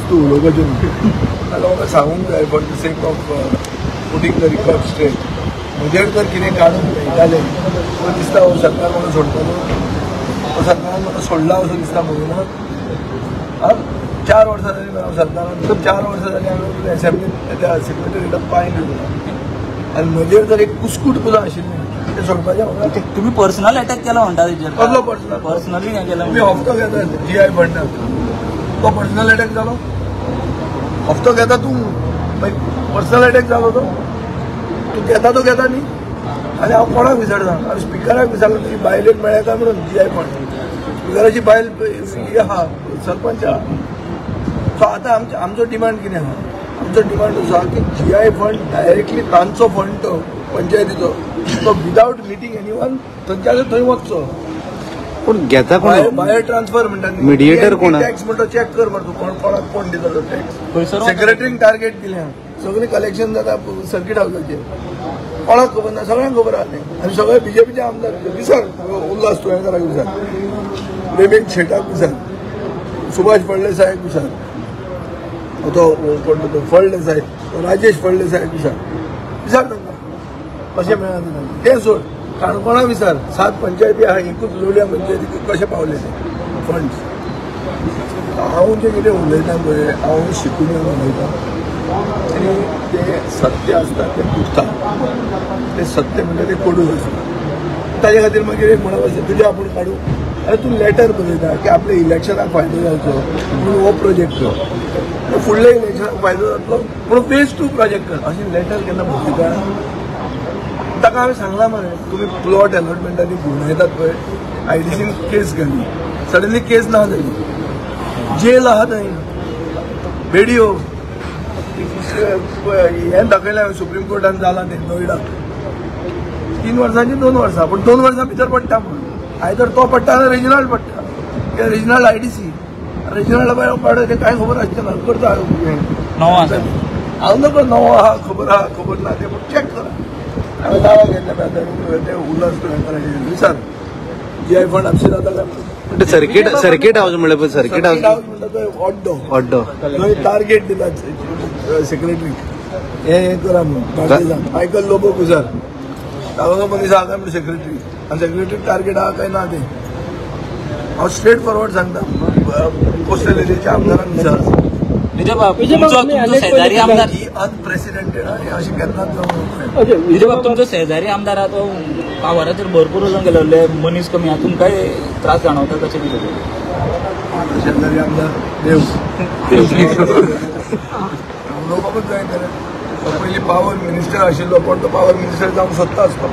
तूं उलोवपाचें नाल्यार म्हाका सांगूंक जाय for the sake of putting the record straight. म्हजेर तर कितें काडून उडयतालें म्हाका दिसता हो सरकार म्हाका सोडटलो. हो सरकारान म्हाका सोडला असो दिसता म्हणून 4 वर्सां जालीं हांव सरकारान 4 वर्सां जालीं हांवें एसेंब्लीन त्या सेक्रेटरीएटाक पांय दिलो आनी म्हजेर जर एक कुस्कूट पुजा आशिल्लें ते सोडपाचें म्हाका. तुम्ही पर्सनल अटॅक केला म्हणटा तेजेर. कसलो पर्सनली काय केला? तुम्ही हफ्तो घेता GI फंडाक तो पर्सनल अटॅक जालो. हफ्तो घेता तूं पर्सनल अटॅक जालो तो तूं घेता तो घेता न्ही. आनी हांव कोणाक विचारता हांवें स्पिकराक विचारलो तुजी बायल एक मेळ्ळें काय म्हणून GI फंड स्पिकराची बायल आहा सरपंच आहा. सो आतां आमचो डिमांड कितें आहा? आमचो डिमांड असो आहा की GI फंड डायरेक्टली तांचो फंड तो पंचायतीचो तो विदाउट मिटींग एनीवन थंयच्या थंय वचचो. पूण घेता कोण? वायर ट्रान्सफर म्हणटात मिडिएटर कोण? टॅक्स म्हणटा चॅक कर मरे तूं कोणाक कोण दिता तो टॅक्स. सेक्रेटरीन टार्गेट दिलें सगळें कलेक्शन जाता सर्कीट हावसाचेर कोणाक खबर ना सगळ्यांक खबर आहा तें. आनी सगळे BJPचे आमदार विचार उल्हास तुयेंकाराक विचार रेमेक शेटाक विचार सुभाष फळदेसायाक विचार तो फळदेसाय राजेश फळदेसायाक विचार तांकां कशें मेळना तें सोड. काणकोणा विचार 7 पंचायती आहा एकूच लोलया पंचायतीक कशें पावले ते फंड्स. हांव जें कितें उलयता पळय हांव शिकून उलयतां आनी तें सत्य आसता तें पुसता. तें सत्य म्हणजे तें कोडूच आसता. ताजे खातीर मागीर एक म्हणप आसता तुजें आपूण काडूं. अरे तूं लेटर बरयता की आपल्या इलेक्शनाक फायदो जावचो म्हणून हो प्रोजेक्ट कर फुडल्या इलेक्शनाक फायदो जातलो म्हणून फेज 2 प्रोजेक्ट कर अशें लेटर केन्ना बरयता. ताका हांवें सांगलां मरे तुमी प्लॉट अलॉटमेंटांनी गुंडायतात पळय IDCन केस घाली सडनली केस ना जाली जेल आहा थंय बेडियो हें दाखयलें हांवें सुप्रीम कोर्टान जालां तें नोयडा 3 वर्सांची 2 वर्सां पूण 2 वर्सां भितर पडटा म्हणून आयदर तो पडटा ना रिजनल पडटा किंवा रिजनल IDC रिजनल पडटा तें कांय खबर आसचें ना करता हांव नकळो नवो आहा खबर ना तें चॅक करा. हांवें दावा घेतले ते उल्हास तुयेंकाराचेर विचार GI फंड आपशी जाता काय सर्किट हाऊस म्हणल्यार पळय सर्किट हाऊस म्हणटा तो ऑड्डो थंय टार्गेट दिता सेक्रेटरी हें करा म्हणून मायकल लोबोक विचार ताका मनीस आहा काय म्हणून सेक्रेटरी आनी सेक्रेटरी टार्गेट आहा काय ना तें हांव स्ट्रेट फॉरवर्ड सांगता पोस्टल एरियाच्या आमदारांक विचार. शेजारी आमदार अनप्रेसिडेंटेड आहे अशी केन्नाच जावं. तुमचो शेजारी आमदार आहा तो पावराचेर भरपूर वचून गेले मनीस कमी आहा तुमकां काय त्रास जाणवता कशें कितें? शेजारी आमदार देव उलोवपाकूच जाय. पयलीं पावर मिनिस्टर आशिल्लो पण तो पावर मिनिस्टर जावंक सोदता आसतो.